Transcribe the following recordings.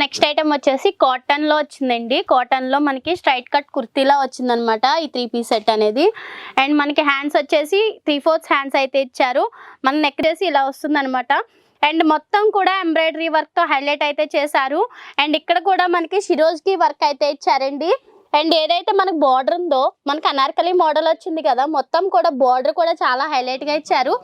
Next item వచ్చేసి cotton లో వచ్చిందండి. కాటన్ లో మనకి స్ట్రైట్ కట్ కుర్తీలా వచ్చిందనమాట ఈ 3 పీస్ సెట్ అనేది. అండ్ మనకి హ్యాండ్స్ వచ్చేసి 3/4 హ్యాండ్స్ అయితే ఇచ్చారు. మన నెక్ చేసి ఇలా వస్తుందన్నమాట. అండ్ మొత్తం కూడా ఎంబ్రాయిడరీ వర్క్ తో హైలైట్ అయితే చేశారు. అండ్ ఇక్కడ కూడా మనకి షిరోజ్కి వర్క్ అయితే ఇచ్చారండి. అండ్ ఏదైతే మనకు బార్డర్ ఉందో మనకి అనార్కలి మోడల్ వచ్చింది కదా, మొత్తం కూడా బార్డర్ కూడా చాలా హైలైట్ గా ఇచ్చారు.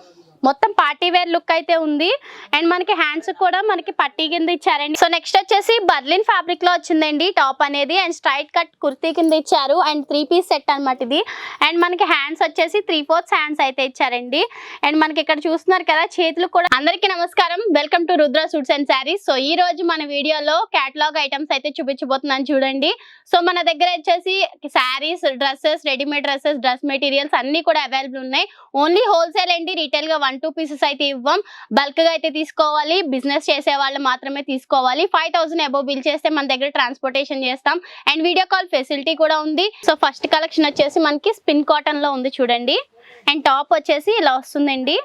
మొత్తం పార్టీ వేర్ లుక్ అయితే ఉంది. అండ్ మనకి హ్యాండ్స్ కూడా మనకి పట్టీ కింద ఇచ్చారండి. సో నెక్స్ట్ వచ్చేసి బర్లిన్ ఫ్యాబ్రిక్ లో వచ్చిందండి టాప్ అనేది. అండ్ స్ట్రైట్ కట్ కుర్తీ కింద ఇచ్చారు. అండ్ 3 పీస్ సెట్ అనమాట ఇది. అండ్ మనకి హ్యాండ్స్ వచ్చేసి 3/4 హ్యాండ్స్ అయితే ఇచ్చారండి. అండ్ మనకి ఇక్కడ చూస్తున్నారు కదా చేతులు కూడా. అందరికీ నమస్కారం, welcome to Rudra suits and saris. So ఈ రోజు మన వీడియోలో కేటలాగ్ ఐటమ్స్ అయితే చూపించబోతున్నాను చూడండి. సో మన దగ్గర వచ్చేసి saris, dresses, readymade dresses, dress materials అన్ని కూడా అవైలబుల్ ఉన్నాయి. ఓన్లీ హోల్సేల్ అండి, రీటైల్ గా 1-2 పీసెస్ అయితే ఇవ్వం. బల్క్ గా అయితే తీసుకోవాలి. బిజినెస్ చేసే వాళ్ళు మాత్రమే తీసుకోవాలి. 5,000 అబోవ్ బిల్ చేస్తే మన దగ్గర ట్రాన్స్పోర్టేషన్ చేస్తాం. అండ్ వీడియో కాల్ ఫెసిలిటీ కూడా ఉంది. సో ఫస్ట్ కలెక్షన్ వచ్చేసి మనకి స్పిన్ కాటన్ లో ఉంది చూడండి. అండ్ టాప్ వచ్చేసి ఇలా వస్తుందండి.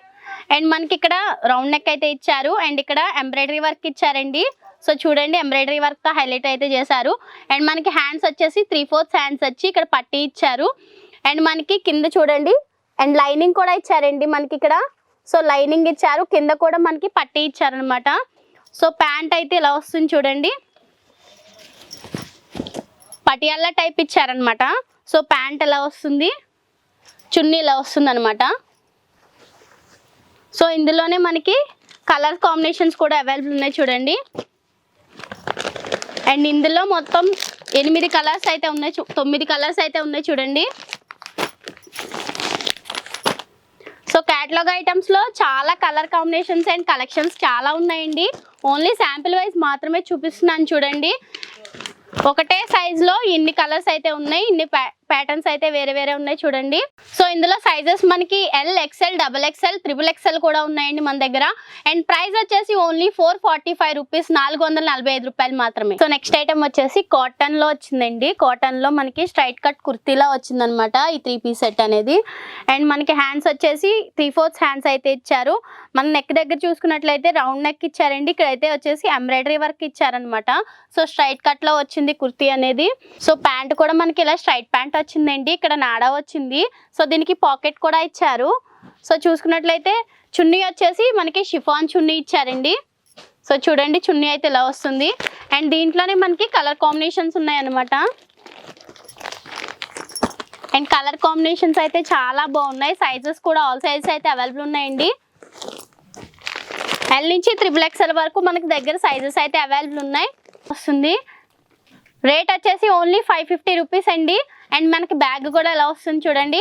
అండ్ మనకి ఇక్కడ రౌండ్ నెక్ అయితే ఇచ్చారు. అండ్ ఇక్కడ ఎంబ్రాయిడరీ వర్క్ ఇచ్చారండి. సో చూడండి ఎంబ్రాయిడరీ వర్క్ తో హైలైట్ అయితే చేశారు. అండ్ మనకి హ్యాండ్స్ వచ్చేసి 3/4 హ్యాండ్స్ వచ్చి ఇక్కడ పట్టీ ఇచ్చారు. అండ్ మనకి కింద చూడండి అండ్ లైనింగ్ కూడా ఇచ్చారండి మనకి ఇక్కడ. సో లైనింగ్ ఇచ్చారు, కింద కూడా మనకి పట్టీ ఇచ్చారనమాట. సో ప్యాంట్ అయితే ఇలా వస్తుంది చూడండి, పటియాలా టైప్ ఇచ్చారనమాట. సో ప్యాంట్ ఎలా వస్తుంది, చున్నీ ఇలా వస్తుంది అనమాట. సో ఇందులోనే మనకి కలర్ కాంబినేషన్స్ కూడా అవైలబుల్ ఉన్నాయి చూడండి. అండ్ ఇందులో మొత్తం 8 కలర్స్ అయితే ఉన్నాయి, 9 కలర్స్ అయితే ఉన్నాయి చూడండి. సో కేటలాగ్ ఐటమ్స్ లో చాలా కలర్ కాంబినేషన్స్ అండ్ కలెక్షన్స్ చాలా ఉన్నాయండి. ఓన్లీ శాంపిల్ వైజ్ మాత్రమే చూపిస్తున్నాను చూడండి. ఒకటే సైజ్ లో ఇన్ని కలర్స్ అయితే ఉన్నాయి, ఇన్ని ప్యాటర్న్స్ అయితే వేరే వేరే ఉన్నాయి చూడండి. సో ఇందులో సైజెస్ మనకి L, XL, XXL, XXL కూడా ఉన్నాయండి మన దగ్గర. అండ్ ప్రైస్ వచ్చేసి ఓన్లీ 445 రూపీస్, 445 రూపాయలు మాత్రమే. సో నెక్స్ట్ ఐటమ్ వచ్చేసి కాటన్ లో వచ్చిందండి. కాటన్ లో మనకి స్ట్రైట్ కట్ కుర్తీలా వచ్చిందనమాట ఈ 3 పీస్ సెట్ అనేది. అండ్ మనకి హ్యాండ్స్ వచ్చేసి 3/4 హ్యాండ్స్ అయితే ఇచ్చారు. మన నెక్ దగ్గర చూసుకున్నట్లయితే రౌండ్ నెక్ ఇచ్చారండి. ఇక్కడైతే వచ్చేసి ఎంబ్రాయిడరీ వర్క్ ఇచ్చారనమాట. సో స్ట్రైట్ కట్ లో వచ్చింది కుర్తీ అనేది. సో ప్యాంట్ కూడా మనకి ఇలా స్ట్రైట్ ప్యాంట్ వచ్చిందండి. ఇక్కడ నాడా వచ్చింది. సో దీనికి పాకెట్ కూడా ఇచ్చారు. సో చూసుకున్నట్లయితే చున్నీ వచ్చేసి మనకి షిఫాన్ చున్నీ ఇచ్చారండి. సో చూడండి చున్నీ అయితే ఇలా వస్తుంది. అండ్ దీంట్లోనే మనకి కలర్ కాంబినేషన్స్ ఉన్నాయన్నమాట. అండ్ కలర్ కాంబినేషన్స్ అయితే చాలా బాగున్నాయి. సైజెస్ కూడా ఆల్ సైజెస్ అయితే అవైలబుల్ ఉన్నాయండి. L నుంచి XXL వరకు మనకి దగ్గర సైజెస్ అయితే అవైలబుల్ ఉన్నాయి వస్తుంది. రేట్ వచ్చేసి ఓన్లీ 550 రూపీస్ అండి. అండ్ మనకి బ్యాగ్ కూడా ఎలా వస్తుంది చూడండి,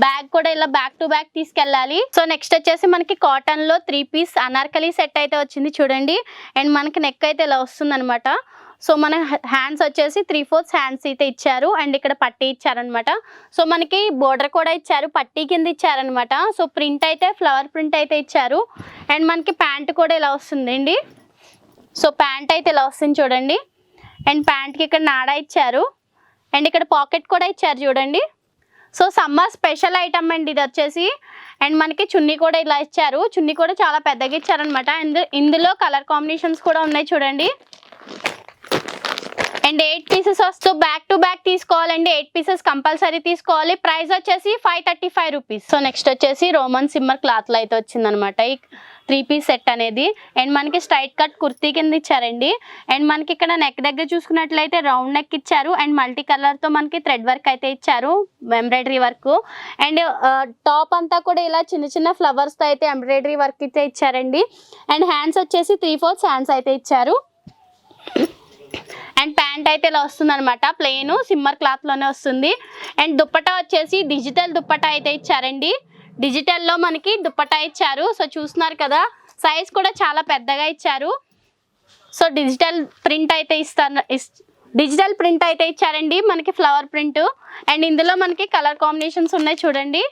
బ్యాగ్ కూడా ఇలా బ్యాక్ టు బ్యాక్ తీసుకెళ్ళాలి. సో నెక్స్ట్ వచ్చేసి మనకి కాటన్ లో 3 పీస్ అనార్కలి సెట్ అయితే వచ్చింది చూడండి. అండ్ మనకి నెక్ అయితే ఇలా వస్తుంది అనమాట. సో మన హ్యాండ్స్ వచ్చేసి 3/4 హ్యాండ్స్ అయితే ఇచ్చారు. అండ్ ఇక్కడ పట్టీ ఇచ్చారనమాట. సో మనకి బోర్డర్ కూడా ఇచ్చారు, పట్టీ కింద ఇచ్చారనమాట. సో ప్రింట్ అయితే ఫ్లవర్ ప్రింట్ అయితే ఇచ్చారు. అండ్ మనకి ప్యాంట్ కూడా ఇలా వస్తుందండి. సో ప్యాంట్ అయితే ఇలా వస్తుంది చూడండి. అండ్ ప్యాంట్కి ఇక్కడ నాడా ఇచ్చారు. అండ్ ఇక్కడ పాకెట్ కూడా ఇచ్చారు చూడండి. సో సమ్మర్ స్పెషల్ ఐటమ్ అండి ఇది వచ్చేసి. అండ్ మనకి చున్నీ కూడా ఇలా ఇచ్చారు. చున్నీ కూడా చాలా పెద్దగా ఇచ్చారనమాట. ఇందులో కలర్ కాంబినేషన్స్ కూడా ఉన్నాయి చూడండి. అండ్ 8 పీసెస్ వస్తూ బ్యాక్ టు బ్యాక్ తీసుకోవాలండి. 8 పీసెస్ కంపల్సరీ తీసుకోవాలి. ప్రైస్ వచ్చేసి 535 రూపీస్. సో నెక్స్ట్ వచ్చేసి రోమన్ సిమ్మర్ క్లాత్ లో అయితే వచ్చిందనమాట ఈ 3 పీస్ సెట్ అనేది. అండ్ మనకి స్ట్రైట్ కట్ కుర్తీ కింద ఇచ్చారండి. అండ్ మనకి ఇక్కడ నెక్ దగ్గర చూసుకున్నట్లయితే రౌండ్ నెక్ ఇచ్చారు. అండ్ మల్టీ కలర్ తో మనకి థ్రెడ్ వర్క్ అయితే ఇచ్చారు, ఎంబ్రాయిడరీ వర్క్. అండ్ టాప్ అంతా కూడా ఇలా చిన్న చిన్న ఫ్లవర్స్ తో అయితే ఎంబ్రాయిడరీ వర్క్ అయితే ఇచ్చారండి. అండ్ హ్యాండ్స్ వచ్చేసి 3/4 హ్యాండ్స్ అయితే ఇచ్చారు. అండ్ ప్యాంట్ అయితే ఇలా వస్తుంది అనమాట, ప్లెయిన్ సిమ్మర్ క్లాత్ లోనే వస్తుంది. అండ్ దుప్పటా వచ్చేసి డిజిటల్ దుప్పటా అయితే ఇచ్చారండి. డిజిటల్ లో మనకి దుప్పటా ఇచ్చారు. సో చూస్తున్నారు కదా, సైజ్ కూడా చాలా పెద్దగా ఇచ్చారు. సో డిజిటల్ ప్రింట్ అయితే ఇచ్చారండి మనకి, ఫ్లవర్ ప్రింట్. అండ్ ఇందులో మనకి కలర్ కాంబినేషన్స్ ఉన్నాయి చూడండి.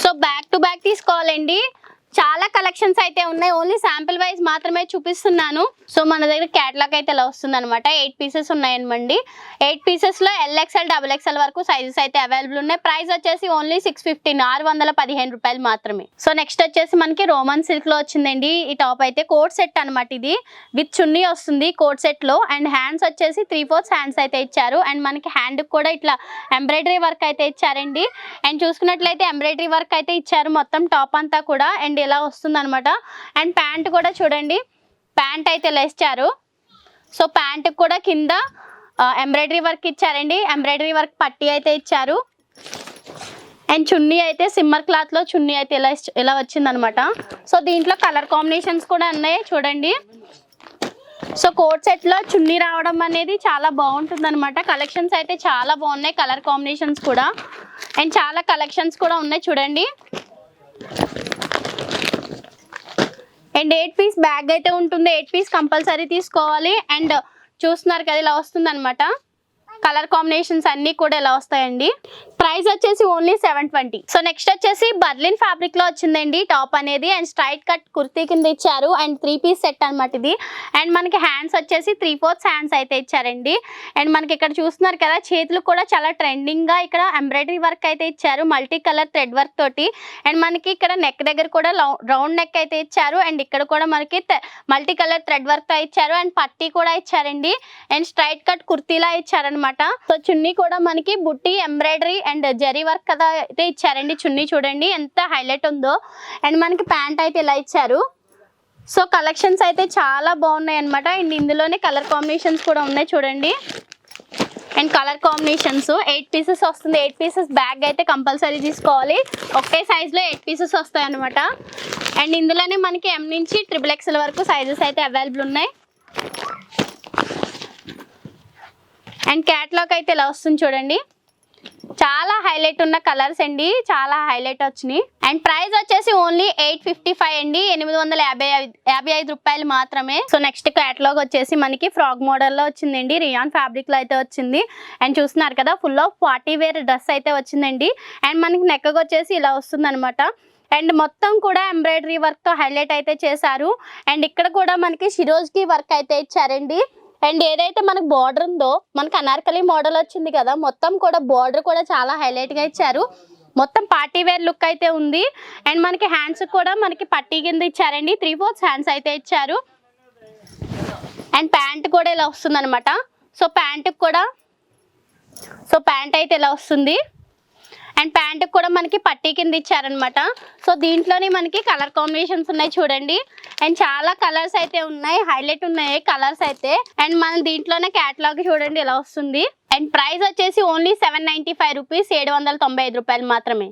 సో బ్యాక్ టు బ్యాక్ తీసుకోవాలండి. చాలా కలెక్షన్స్ అయితే ఉన్నాయి, ఓన్లీ శాంపిల్ వైజ్ మాత్రమే చూపిస్తున్నాను. సో మన దగ్గర క్యాటలాగ్ అయితే ఇలా వస్తుంది అనమాట. 8 పీసెస్ ఉన్నాయండి. 8 పీసెస్ లో LXL XXL వరకు సైజెస్ అయితే అవైలబుల్ ఉన్నాయి. ప్రైస్ వచ్చేసి ఓన్లీ 615 615 రూపాయలు మాత్రమే. సో నెక్స్ట్ వచ్చేసి మనకి రోమన్ సిల్క్ లో వచ్చిందండి ఈ టాప్ అయితే. కోట్ సెట్ అనమాట ఇది, విత్ చున్నీ వస్తుంది కోట్ సెట్ లో. అండ్ హ్యాండ్స్ వచ్చేసి 3/4 హ్యాండ్స్ అయితే ఇచ్చారు. అండ్ మనకి హ్యాండ్ కూడా ఇట్లా ఎంబ్రాయిడరీ వర్క్ అయితే ఇచ్చారండి. అండ్ చూసుకున్నట్లయితే ఎంబ్రాయిడరీ వర్క్ అయితే ఇచ్చారు మొత్తం టాప్ అంతా కూడా. అండ్ ఇలా వస్తుంది అనమాట. అండ్ ప్యాంట్ కూడా చూడండి, ప్యాంట్ అయితే ఇలా ఇచ్చారు. సో ప్యాంట్ కూడా కింద ఎంబ్రాయిడరీ వర్క్ ఇచ్చారండి. ఎంబ్రాయిడరీ వర్క్ పట్టీ అయితే ఇచ్చారు. అండ్ చున్నీ అయితే సిమ్మర్ క్లాత్ లో చున్నీ అయితే ఇలా వచ్చింది అనమాట. సో దీంట్లో కలర్ కాంబినేషన్స్ కూడా ఉన్నాయి చూడండి. సో కోట్ సెట్ లో చున్నీ రావడం అనేది చాలా బాగుంటుంది అనమాట. కలెక్షన్స్ అయితే చాలా బాగున్నాయి, కలర్ కాంబినేషన్స్ కూడా. అండ్ చాలా కలెక్షన్స్ కూడా ఉన్నాయి చూడండి. అండ్ 8 పీస్ బ్యాగ్ అయితే ఉంటుంది, 8 పీస్ కంపల్సరీ తీసుకోవాలి. అండ్ చూస్తున్నారు కదా ఇలా వస్తుంది అనమాట. కలర్ కాంబినేషన్స్ అన్ని కూడా ఇలా వస్తాయండి. ప్రైస్ వచ్చేసి ఓన్లీ 720. సో నెక్స్ట్ వచ్చేసి బర్లిన్ ఫ్యాబ్రిక్ లో వచ్చిందండి టాప్ అనేది. అండ్ స్ట్రైట్ కట్ కుర్తీ కింద ఇచ్చారు. అండ్ 3 పీస్ సెట్ అనమాట ఇది. అండ్ మనకి హ్యాండ్స్ వచ్చేసి 3/4 హ్యాండ్స్ అయితే ఇచ్చారండి. అండ్ మనకి ఇక్కడ చూస్తున్నారు కదా చేతులు కూడా చాలా ట్రెండింగ్ గా ఇక్కడ ఎంబ్రాయిడరీ వర్క్ అయితే ఇచ్చారు, మల్టీ కలర్ థ్రెడ్ వర్క్ తోటి. అండ్ మనకి ఇక్కడ నెక్ దగ్గర కూడా రౌండ్ నెక్ అయితే ఇచ్చారు. అండ్ ఇక్కడ కూడా మనకి మల్టీ కలర్ థ్రెడ్ వర్క్ తో ఇచ్చారు. అండ్ పట్టీ కూడా ఇచ్చారండి. అండ్ స్ట్రైట్ కట్ కుర్తీలా ఇచ్చారనమాట. సో చున్నీ కూడా మనకి బుట్టి ఎంబ్రాయిడరీ అండ్ జరీ వర్క్ కదా అయితే ఇచ్చారండి. చున్నీ చూడండి ఎంత హైలైట్ ఉందో. అండ్ మనకి ప్యాంట్ అయితే ఇలా ఇచ్చారు. సో కలెక్షన్స్ అయితే చాలా బాగున్నాయి అనమాట. అండ్ ఇందులోనే కలర్ కాంబినేషన్స్ కూడా ఉన్నాయి చూడండి. అండ్ కలర్ కాంబినేషన్స్ 8 పీసెస్ వస్తుంది. 8 పీసెస్ బ్యాగ్ అయితే కంపల్సరీ తీసుకోవాలి. ఒకే సైజ్ లో 8 పీసెస్ వస్తాయి అనమాట. అండ్ ఇందులోనే మనకి M నుంచి XXL వరకు సైజెస్ అయితే అవైలబుల్ ఉన్నాయి. అండ్ క్యాట్లాగ్ అయితే ఇలా వస్తుంది చూడండి. చాలా హైలైట్ ఉన్న కలర్స్ అండి, చాలా హైలైట్ వచ్చినాయి. అండ్ ప్రైస్ వచ్చేసి ఓన్లీ 855 అండి, 855 రూపాయలు మాత్రమే. సో నెక్స్ట్ క్యాటలాగ్ వచ్చేసి మనకి ఫ్రాక్ మోడల్ లో వచ్చిందండి, రియాన్ ఫ్యాబ్రిక్ లో అయితే వచ్చింది. అండ్ చూస్తున్నారు కదా full of party wear dress అయితే వచ్చిందండి. అండ్ మనకి నెక్ వచ్చేసి ఇలా వస్తుంది అనమాట. అండ్ మొత్తం కూడా ఎంబ్రాయిడరీ వర్క్ తో హైలైట్ అయితే చేశారు. అండ్ ఇక్కడ కూడా మనకి షిరోజ్కి వర్క్ అయితే ఇచ్చారండి. అండ్ ఏదైతే మనకు బార్డర్ ఉందో మనకి అనార్కలి మోడల్ వచ్చింది కదా, మొత్తం కూడా బార్డర్ కూడా చాలా హైలైట్ గా ఇచ్చారు. మొత్తం పార్టీ వేర్ లుక్ అయితే ఉంది. అండ్ మనకి హ్యాండ్స్ కూడా మనకి పట్టీ కింద ఇచ్చారండి, 3/4 హ్యాండ్స్ అయితే ఇచ్చారు. అండ్ ప్యాంట్ కూడా ఇలా వస్తుంది అనమాట. సో ప్యాంట్ అయితే ఇలా వస్తుంది. అండ్ ప్యాంట్ కూడా మనకి పట్టీ కింద ఇచ్చారనమాట. సో దీంట్లోనే మనకి కలర్ కాంబినేషన్స్ ఉన్నాయి చూడండి. అండ్ చాలా కలర్స్ అయితే ఉన్నాయి, హైలైట్ ఉన్నాయి కలర్స్ అయితే. అండ్ మనం దీంట్లోనే క్యాటలాగ్ చూడండి ఇలా వస్తుంది. అండ్ ప్రైస్ వచ్చేసి ఓన్లీ 795 రూపీస్, 795 రూపాయలు మాత్రమే.